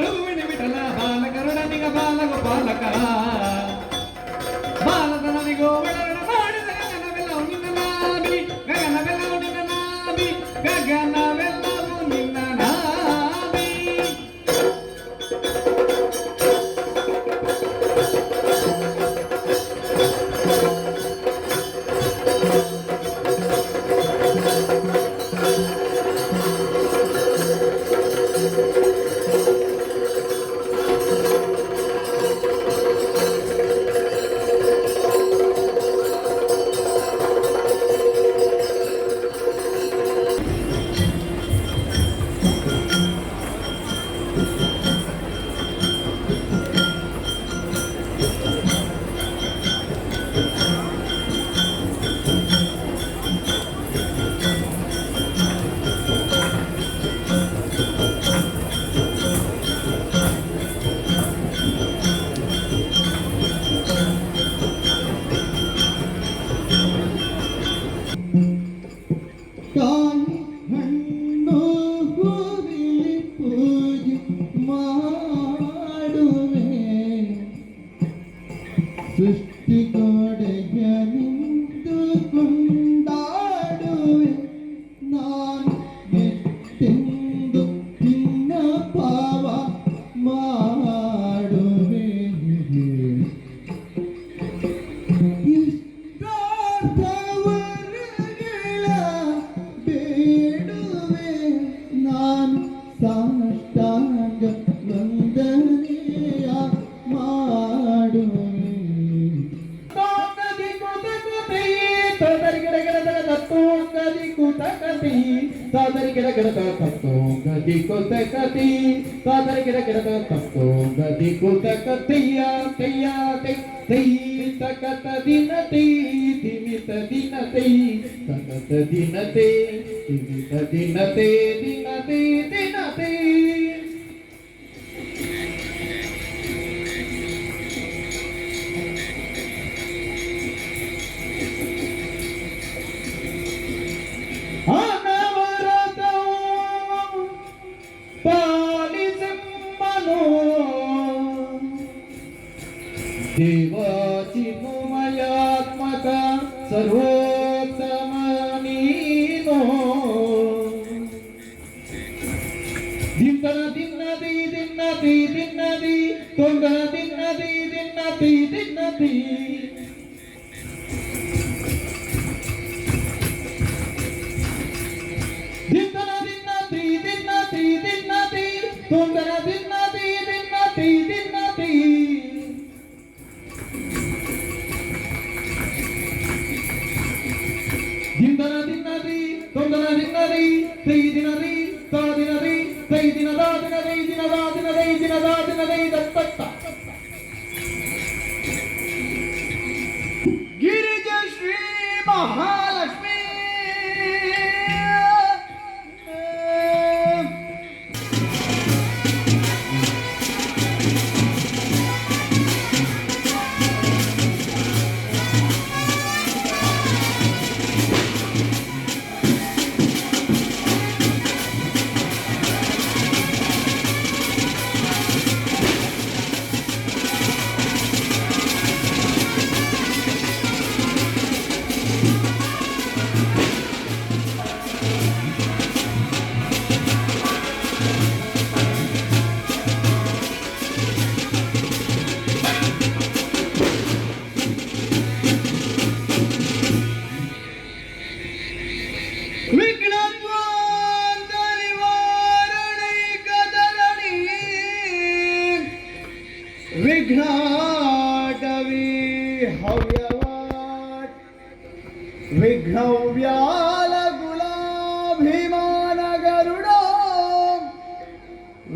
ರೂಪಿಣಿ ವಿಠಲ ಬಾಲಕರುಣನಿಗ ಬಾಲಗೋಪಾಲಕ ಬಾಲಧನಿಗೋ ಒಳರಣ ಮಾಡಿದ ಗಗನವೆಲ್ಲವೂ ನಿನ್ನ ನಾಭಿ ಗಗನವೆಲ್ಲವೂ ನಿನ್ನ ನಾಭಿ ಗಗನವೆಲ್ಲವೂ ನಿನ್ನ ನಾಭಿ ಸೃಷ್ಟಿಕೋಡೆಯನಿಂದುಕೊಂಡಾಡುವೆ ನಾನು ಎತ್ತೆಂದು ನಿನ್ನ ಪಾವ ಮಾಡುವೆ ಇಷ್ಟಾರ್ಥವರಗಳ ಬೇಡುವೆ ನಾನು ಸಾಷ್ಟಾಂಗ ವಂದನೆಯ ಮಾಡುವೆ Gadi kutakati, sadari kira kira takto, gadi kutakati, sadari kira kira takto, gadi kutakati ya, tiya ti, ti takata dinati, dimita dinati, takata dinati, dimita dinati, dinati, dinati. ದೇವಾಚಿನ್ಮಯಾತ್ಮಕ ಸರ್ವೋತ್ತಮ ನೀನೋ ದಿಂದನ ದಿನ್ನದಿ ದಿನ್ನದಿ ದಿನ್ನದಿ ತೊಂದನ ದಿನ್ನದಿ ದಿನ್ನದಿ ದಿನ್ನದಿ ದಿಂದನ ದಿನ್ನದಿ ದಿನ್ನದಿ ದಿನ್ನದಿ ತೊಂದನ ದಿನ್ನದಿ ದಿನ್ನದಿ ದಿನ್ನದಿ Dindana dinadi, tondana dinadi, tei dinadi, ta dinadi, tei dinada dinadi, dinada dinadi, dinada dinadi, dattatta. Girija Shri Mahalakshmi. विघ्नाटवी हव्यवाट विघ्नव्याल गुलाभिमान गरुडो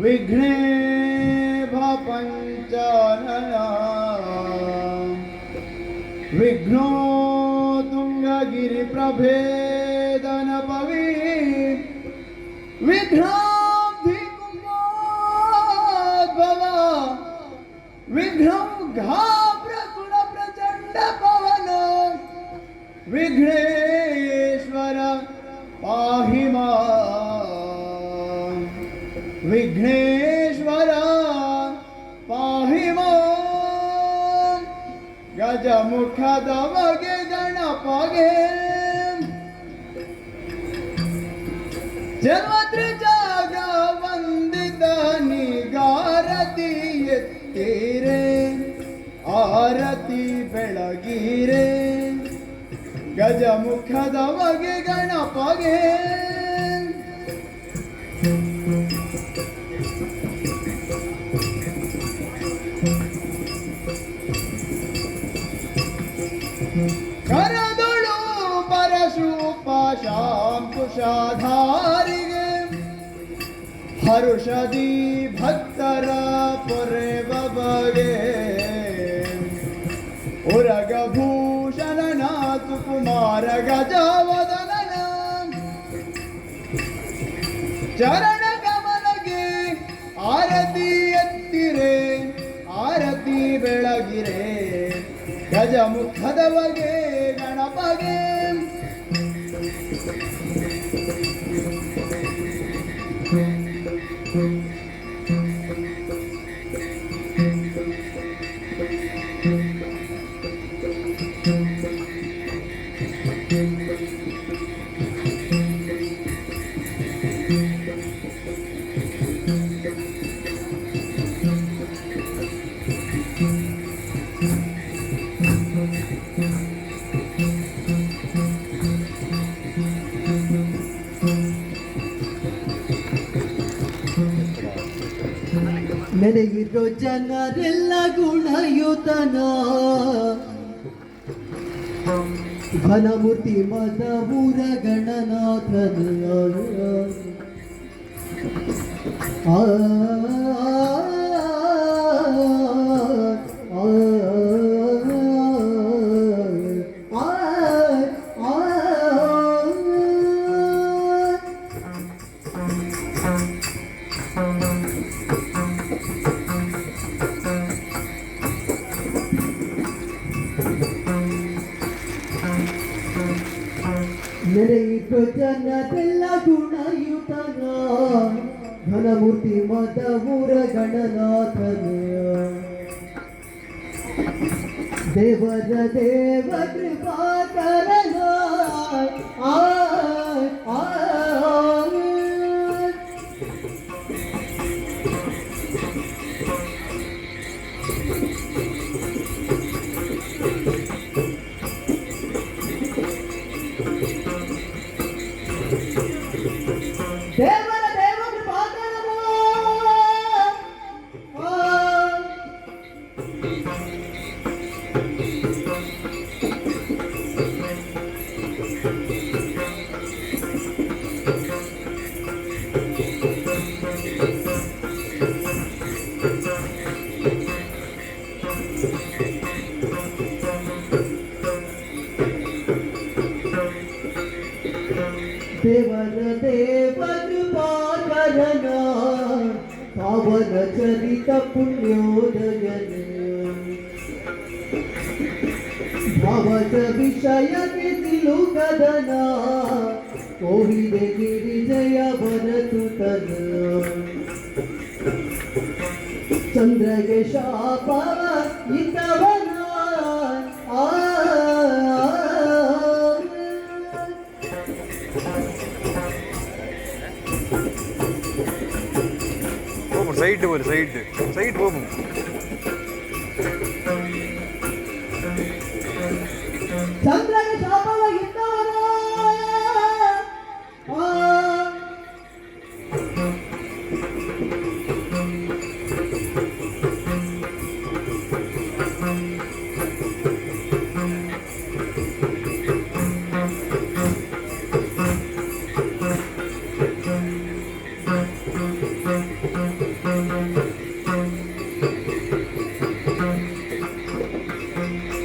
विघ्नेभ पंचानना विघ्नो तुंगगिरि प्रभेदन पवी विघ्नाधिकुम्भोद्भवा विघ्नं घाप्रकुल प्रचंड पवन विघ्नेश्वर पाहि मां विघ्नेश्वर ಗಜಮುಖದವಗೆ ಗಣಪಗೆ ಜನ್ಮತ್ರಿ ಜಾಗ ವಂದಿತ ನಿಗಾರತಿ ಎತ್ತೀರೆ ಆರತಿ ಬೆಳಗೀರೆ ಗಜಮುಖದವಗೆ ಗಣಪಗೆ ಕರದೊಳು ಪರಶೂಪ ಶಾಂಕುಶಾಧಾರಿಗೆ ಹರುಷದಿ ಭಕ್ತರ ಪೊರೆವ ಬಗೆ ಉರಗಭೂಷಣನ ಸುಕುಮಾರ ಗಜವದನನ ಚರಣ ಕಮಲಗೆ ಆರತಿ ಎತ್ತಿರೆ ಆರತಿ ಬೆಳಗಿರೆ ಗಜಮುಖದವಗೆ ಗಣಪಗೆ ಮೆರೆಗಿರೋ ಜನರೆಲ್ಲ ಗುಣಯುತನ ಘನಮೂರ್ತಿ ಮದಮೂರ ಗಣನಾಥನ ಆ ನೆರೆಯಿತು ಜನರೆಲ್ಲ ಗುಣಯುತನ ಘನಮೂರ್ತಿ ಮದಮೂರ ಗಣನಾಥನ ದೇವರ ದೇವ ಕೃಪಾಕರನ ಆ ಆ ದೇವರ ದೇವ ಕೃಪಾಕರನ ದೇವರ ದೇವ ಕೃಪಾಕರನ ಪಾವನ ಚರಿತ ಪುಣ್ಯೋದಯನ ಭಾವದ ವಿಷಯಕ್ಕೆ ತಿಲುಕದನ ಕೋವಿದೆ ಗಿರಿಜಯ ಭರತುತನ ಚಂದ್ರಗೆ ಶಾಪವ ಇದ್ದವನ ಆ സൈഡ് പോലെ സൈഡ് പോകും ಚಂದ್ರಗೆ ಶಾಪವ ಇದ್ದವನ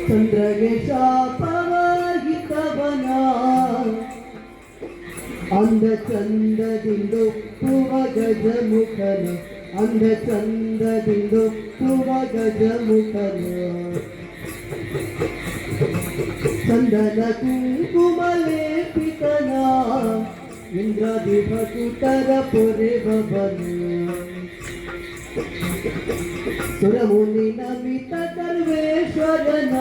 ಚಂದ್ರಗೆ ಶಾಪವಾಗಿದ್ದವನ ಅಂಧ ಚಂದದಿಂದೊಪ್ಪುವ ಗಜಮುಖನ ಅಂಧ ಚಂದದಿಂದೊಪ್ಪುವ ಗಜಮುಖನ ಚಂದನ ಕುಂಕುಮ ಲೇಪಿತನ ಇಂದ್ರದಿಭಕುತರ ಪೊರೆವನ ಸುರಮುನಿ ನಮಿತ ಸರ್ವೇಶ್ವರನ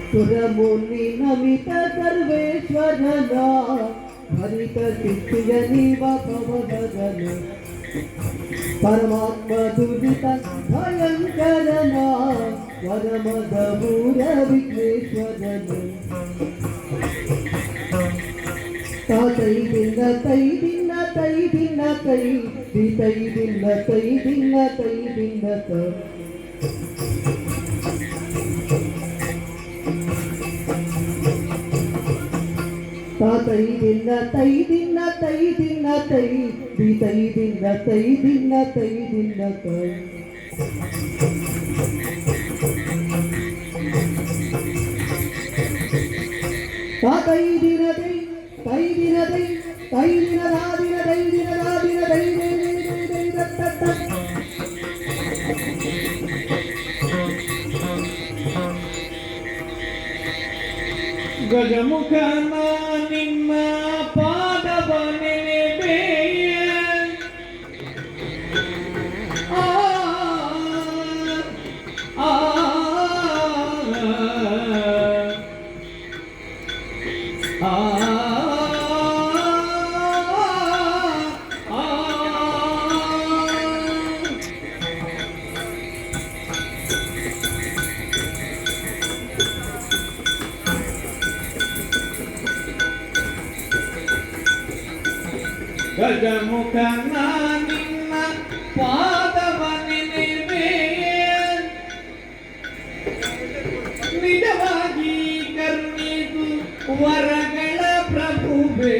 ಸುರಮುನಿ ನಮಿತ ಸರ್ವೇಶ್ವರನ ಹರಿತ ಸಿದ್ಧಿಯ ನೀವ ಪವನನ ಪರಮಾತ್ಮ ದುರಿತ ಭಯಂಕರನ ವರಮದ ಮೂರ ವಿಘ್ನೇಶ್ವರನ ತೈ ದಿನ ತೈ ದಿನ ತೈ ದಿನ ತೈ ತೈ ದಿನ ತೈ ದಿನ ತೈ ದಿನ ತೈ ದಿನ ತೈ ದಿನ ತೈ ದಿನ ತೈ ತೈ ದಿನ ತೈ ದಿನ ತೈ ದಿನ ತೈ ತೈ ದಿನ ತೈ ತೈ ದಿನ ತೈ ತೈ ದಿನ ದಿನ ತೈ ದಿನ ದಿನ ತೈ ಗಜಮುಖನ ನಿನ್ನ ಪಾದವ ನೆನೆಬೇಯ ಆ ಆ ಆ ಗಜಮುಖನ ನಿನ್ನ ಪಾದವ ನೆನೆಬೇಯ ನಿಜವಾಗಿ ಕರುಣಿದು ವರಗಳ ಪ್ರಭುವೇ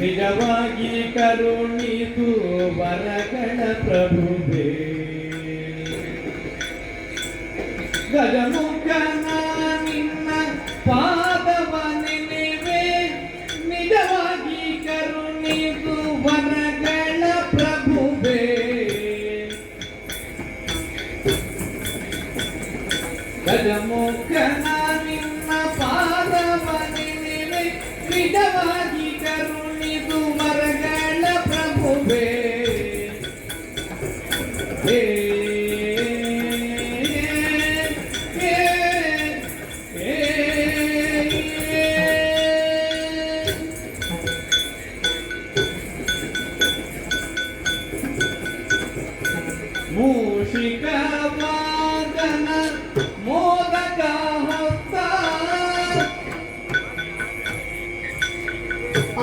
ನಿಜವಾಗಿ ಕರುಣಿದು ವರಗಳ ಪ್ರಭುವೇ ಗಜಮುಖನ ನಿನ್ನ ಪಾದವ ನೆನೆವೆ ನಿಜವಾಗಿ ಕರುಣಿದು ವರಗಳ ಪ್ರಭುವೇ ಗಜಮುಖನ ನಿನ್ನ ಪಾದವ ನೆನೆವೆ ನಿಜವಾಗಿ ಕರುಣಿದು ವರಗಳ ಪ್ರಭುವೇ ಮೂಷಿಕ ವಾದನ ಮೋದಕ ಹಸ್ತ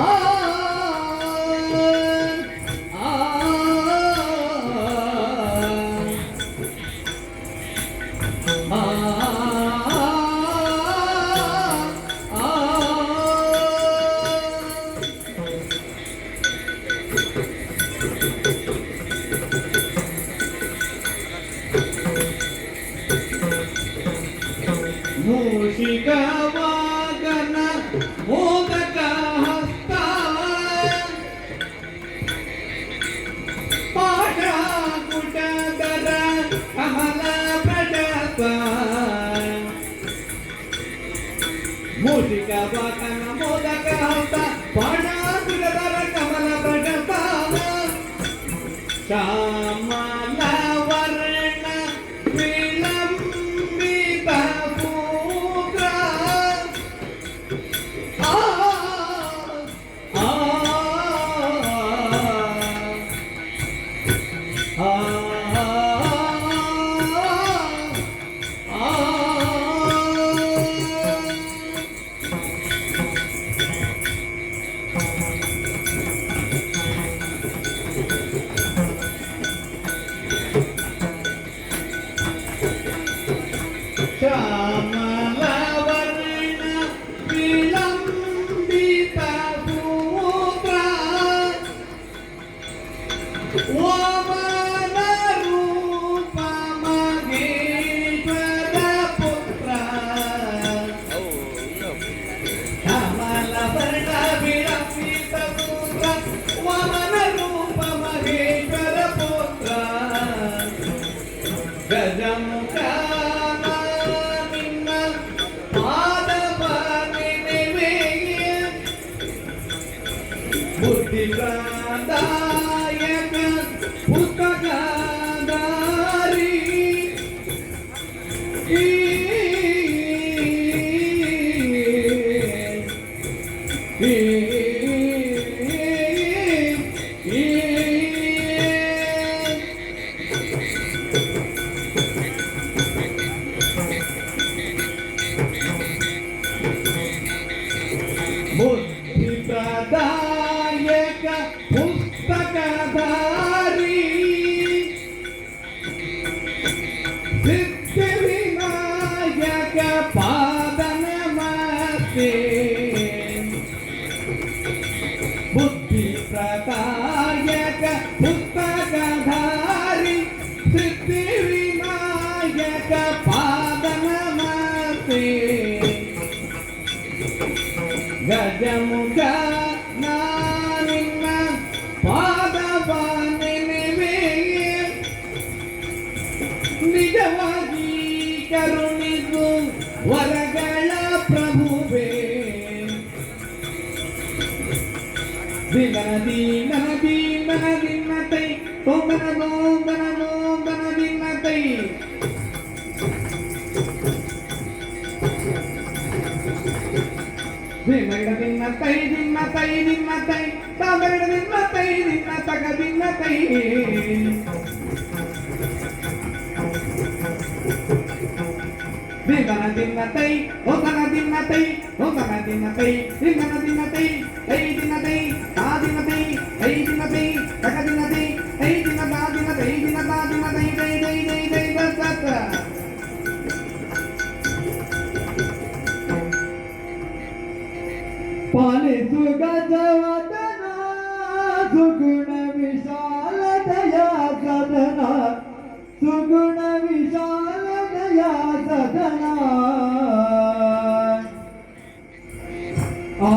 ಆ ಆ ಮೂಷಿಕ ವಾಗನ ಮೋದಕ ಹಸ್ತ ಪಾಶಾಕುಟಧರ ಕಮಲ ಪ್ರಜಪ ಮೂಷಿಕ ವಾಗನ ಮೋದಕ ಹಸ್ತ ಪಾಶಾಕುಟಧರ ಕಮಲ ಪ್ರಜಪ ಶ್ಯಾಮಲ ವರ್ಣ ವಿಳಂಬಿತ ಪೂತ್ರ ಆ ಆ ಆ ಬುದ್ಧಿ ಪ್ರದಾಯಕ ಪುಸ್ತಕದಾರಿ ಬುದ್ಧಿ ಪ್ರದಾಯಕ ಪುಸ್ತಕಧಾರಿ ಸಿದ್ಧಿ ವಿನಾಯಕ ಪಾದನ ಮಾತೆ ಬುದ್ಧಿ ಪ್ರದಾಯಕ ಪುಸ್ತಕಧಾರಿ ಸಿದ್ಧಿ ವಿನಾಯಕ ಪಾದನ ಮಾತೆ ಗಜಮುಖ ನಾನಿನ್ನ ಪಾದವ ನೆನೆವೆ ನಿಜವಾಗಿ ಕರುಣಿಸು ವರಗಳ ಪ್ರಭುವೇ ದಿನ ದಿನ ತೈ ತೊಂದನ ದಿನ ತೈ ದಿನ ತೈ ತಾಂಬರಡ ದಿನ ತೈ ದಿನ ತಗ ದಿನ ತೈ ದಿನ ತೈ ಹೋಗನ ದಿನ ತೈ ದಿನ ತೈ ದಿನ ತೈ ದಿನ ತೈ ತಾ ದಿನ ತೈ ದಿನ ತೈ ತಗ ದಿನ ತೈ ದಿನ ತಾ ದಿನ ತೈ ದಿನ ತಾ ದಿನ ತೈ ದೈ ಬಸ ಪಾಲಿಸು ಗಜವದನ ಸುಗುಣ ವಿಶಾಲ ದಯಾ ಸದನ ಸುಗುಣ ವಿಶಾಲ ದಯಾ ಸದನ ಆ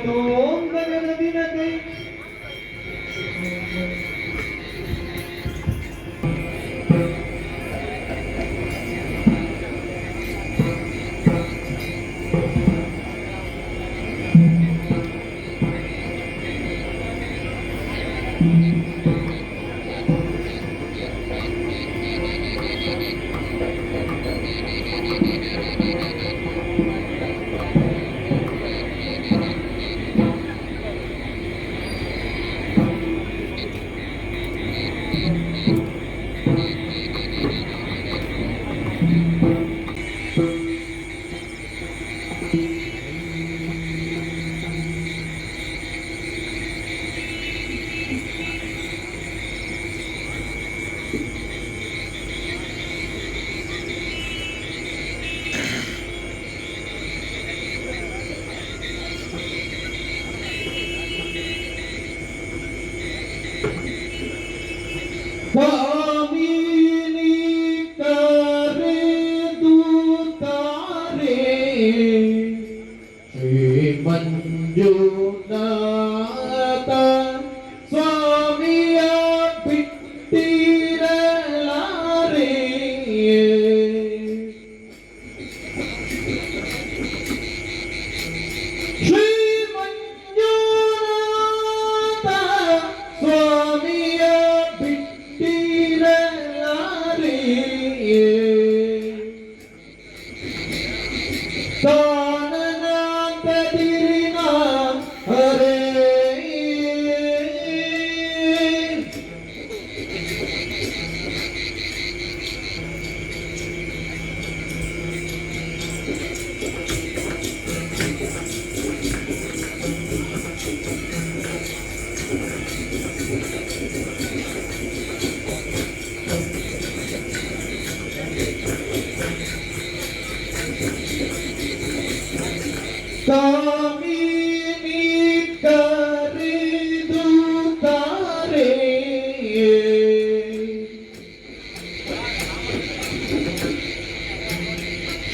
ತೋಂಗನ ದಿನ ಕೈ स्वामी करे दूतारे श्री मंजुनाथ स्वामिया बिट्टीरलारे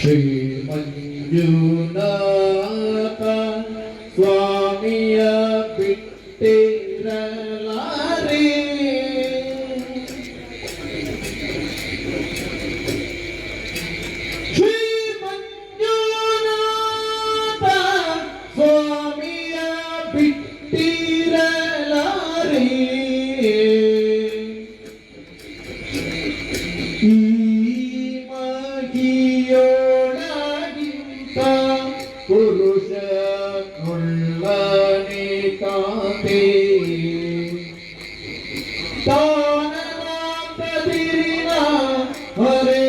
ಶ್ರೀ ಮಂಜುನಾಥ ಸ್ವಾಮಿಯ ಬಿಟ್ಟಿರಲಾರೆ ಶ್ರೀ ಮಂಜುನಾಥ ಸ್ವಾಮಿಯ ಬಿಟ್ಟಿರಲಾರೆ ಈ ಮಹಿಯೊಳಗಿಂತ ಪುರುಷ ಕೊಳ್ಳನೆ ಕಾತೆ ತಾನನಾಥದಿರಿನ ಹರೇ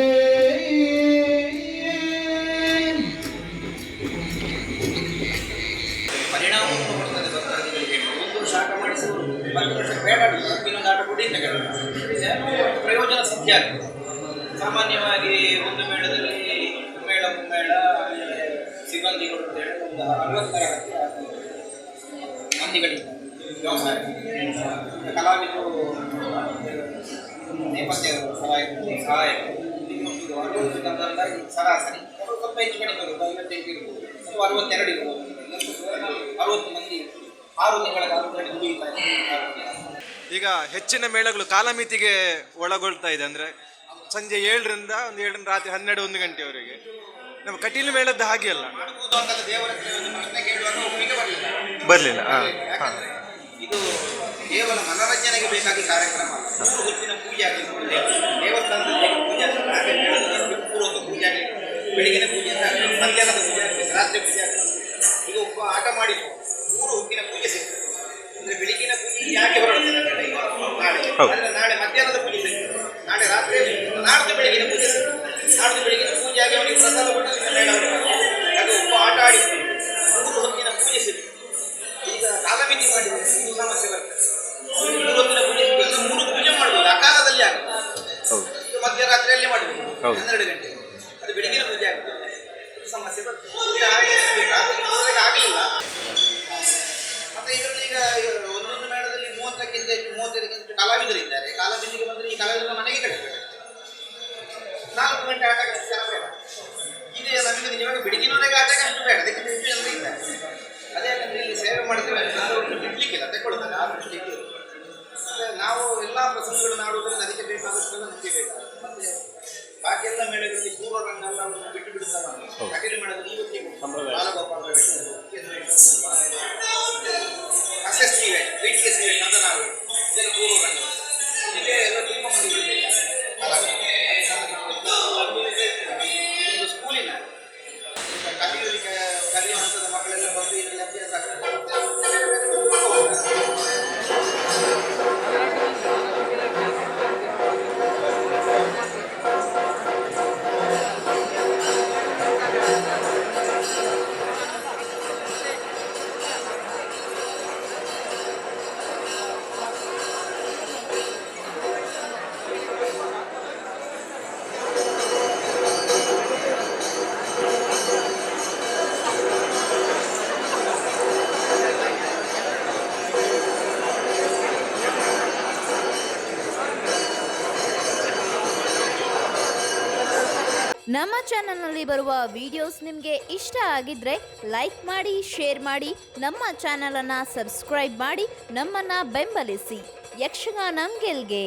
ಪರಿಣಾಮವನ್ನು ಕೊಡ್ತದೆ ಭಕ್ತಾದಿಗಳಿಗೆ. ಒಂದು ಶಾಖ ಮಾಡಿಸುವುದು ಒಂದು ವರ್ಷ ಬೇಡ, ಇನ್ನೊಂದು ಆಟ ಕೊಡಿ ಅಂತ ಕೇಳಿದ್ರೆ ಪ್ರಯೋಜನ ಸಿದ್ಧ ಆಗ್ತದೆ. ಸಾಮಾನ್ಯವಾಗಿ ಒಂದು ಮೇಳದಲ್ಲಿ ಮೇಳ ಮುಮ್ಮೇಳ ಸಿಬ್ಬಂದಿಗಳು ಅಂತ ಹೇಳಿ ಒಂದು 60 ಮಂದಿಗಳಿಂದ ವ್ಯವಸಾಯ ಕಲಾವಿದರು ನೇಪಥ್ಯ ಸಹಾಯಕರು ಸರಾಸರಿ ಸ್ವಲ್ಪ ಹೆಚ್ಚು ಕಡಿಮೆ ಬರುವುದು 55 ಇರ್ಬೋದು ಅಥವಾ 62 ಇರ್ಬೋದು. 60 ಮಂದಿ 6 ತಿಂಗಳ ಕಾಲದಲ್ಲಿ ದುಡಿಯುತ್ತಾ ಇದ್ದಾರೆ. ಈಗ ಹೆಚ್ಚಿನ ಮೇಳಗಳು ಕಾಲಮಿತಿಗೆ ಒಳಗೊಳ್ತಾ ಇದೆ. ಅಂದರೆ ಸಂಜೆ 7ರಿಂದ ಒಂದು 7 ರಾತ್ರಿ 12-1 ಗಂಟೆವರೆಗೆ. ನಮ್ಮ ಕಟೀಲು ಮೇಳದ್ದು ಹಾಗೆ ಅಲ್ಲ, ದೇವರ ಒಂದು ಪ್ರಶ್ನೆ ಕೇಳುವಾಗ ಒಪ್ಪಿಗೆ ಬರಲಿಲ್ಲ. ಇದು ಕೇವಲ ಮನರಂಜನೆಗೆ ಬೇಕಾಗಿ ಕಾರ್ಯಕ್ರಮ ಅಲ್ಲ. ಹೊತ್ತಿನ ಪೂಜೆ ಆಗಲಿ, ದೇವಸ್ಥಾನದಲ್ಲಿ ಪೂಜೆ ಆಗಲಿ, ಪೂರ್ವಕ ಪೂಜೆ ಆಗಲಿ, ಬೆಳಿಗ್ಗಿನ ಪೂಜೆ ಅಂತ ಮಧ್ಯಾಹ್ನದ ಪೂಜೆ ಆಗಲಿ, ರಾತ್ರಿ ಪೂಜೆ ಆಗಲಿ. ಈಗ ಒಬ್ಬ ಆಟ ಮಾಡಿ 3 ಹೊತ್ತಿನ ಪೂಜೆ ಸಿಗ್ತದೆ. ಅಂದರೆ ಬೆಳಿಗ್ಗಿನ ಪೂಜೆ ಯಾಕೆ ಹೊರಡ್ತದೆ ನಾಳೆ, ಅಂದರೆ ನಾಳೆ ಮಧ್ಯಾಹ್ನದ ಪೂಜೆ ಸಿಗ್ತದೆ, ನಾಳೆ ರಾತ್ರಿ, ನಾಡ್ದು ಬೆಳಗಿನ ಪೂಜೆ ಸಿಗ್ತದೆ. ನಾಡ್ದು ಬೆಳಗಿನ ಪೂಜೆ ಆಗಿ ಅವನಿಗೆ ಪ್ರಸಾದ ಕೊಟ್ಟು ಮೇಳ ಅದು ಒಬ್ಬ ಆಟ ಆಡಿ 3 ಹೊತ್ತಿನ ಪೂಜೆ ಸಿಗ್ತದೆ. ಈಗ ಕಾಲಮಿತಿ ಮಾಡಿದರೆ ಇದು ಸಮಸ್ಯೆ ಬರ್ತದೆ. 3 ಹೊತ್ತಿನ ಪೂಜೆ ಸಿಗ್ತದೆ, 3 ಪೂಜೆ ಮಾಡ್ಬೋದು, ಅಕಾಲದಲ್ಲಿ ಆಗುತ್ತೆ. ಇದು ಮಧ್ಯರಾತ್ರಿಯಲ್ಲೇ ಮಾಡಬೇಕು 12 ಗಂಟೆ, ಅದು ಬೆಳಗಿನ ಪೂಜೆ ಆಗುತ್ತೆ, ಸಮಸ್ಯೆ ಬರ್ತದೆ. ಪೂಜೆ ಆಗಲಿಲ್ಲ. ಮತ್ತೆ ಇದರಲ್ಲಿ ಈಗ ಒಂದೊಂದು ಮೇಳದಲ್ಲಿ 30ಕ್ಕಿಂತ 35 ಕಲಾವಿದರಿದ್ದಾರೆ. ಕಾಲಮಿತಿಗೆ ಬಂದರೆ ಈ ಕಲಾವಿದರ ಮನೆಗೆ ಕಳಿಸ್ತಾರೆ. 4 ಗಂಟೆ ಆಟಕ್ಕೆ ಅಷ್ಟು ಜನ ಬೇಡ. ಇದೇ ನಮಗೆ ನಿಜವಾಗಿ ಬೆಳಗಿನವರೆಗೆ ಆಟಕ್ಕೆ ಅಷ್ಟು ಬೇಡ, ಅದಕ್ಕಿಂತ ಹೆಚ್ಚು ಜನರು ಇದ್ದಾರೆ. ಅದೇ ಯಾಕಂದರೆ ಇಲ್ಲಿ ಸೇವೆ ಮಾಡಿದ್ರೆ ಅವ್ರನ್ನು ಬಿಡಲಿಕ್ಕಿಲ್ಲ, ತಗೊಳ್ತಾರೆ ಆ ದೃಷ್ಟಿಗೆ. ನಾವು ಎಲ್ಲ ಪ್ರಸಂಗಗಳನ್ನು ಆಡುವುದರಿಂದ ಅದಕ್ಕೆ ಬೇಕಾದಷ್ಟೆಲ್ಲ ನಮಗೆ ಬೇಕಾಗುತ್ತೆ. ಮತ್ತೆ ಬಾಕಿ ಎಲ್ಲ ಮೇಳಗಳಲ್ಲಿ ಪೂರ್ವರಂಗ ಎಲ್ಲವನ್ನು ಬಿಟ್ಟು ಬಿಡುತ್ತಾರೆ. ಕಟೀಲು ಮೇಳದಲ್ಲಿ ಇವತ್ತಿಗೂ ಬಾಲಗೋಪಾಲ ಅಸೆಸ್ಟಿ BTS ಕಂದನಾಡು ಇದೆಲ್ಲ ಪೂರ್ವರಂಗ, ಇದಕ್ಕೆ ಎಲ್ಲ ತುಂಬ ಮಂದಿ ಒಂದು ಸ್ಕೂಲಿನ ಕಲಿಯುವ ಹಂತದ ಮಕ್ಕಳೆಲ್ಲ ಬಂದು ಇಲ್ಲಿ ಅಭ್ಯಾಸ ಆಗ್ತದೆ. ನಮ್ಮ ಚಾನಲ್ನಲ್ಲಿ ಬರುವ ವಿಡಿಯೋಸ್ ನಿಮಗೆ ಇಷ್ಟ ಆಗಿದ್ರೆ ಲೈಕ್ ಮಾಡಿ, ಶೇರ್ ಮಾಡಿ, ನಮ್ಮ ಚಾನಲನ್ನು ಸಬ್ಸ್ಕ್ರೈಬ್ ಮಾಡಿ, ನಮ್ಮನ್ನು ಬೆಂಬಲಿಸಿ. ಯಕ್ಷಗಾನ ಗೆಲ್ಗೆ.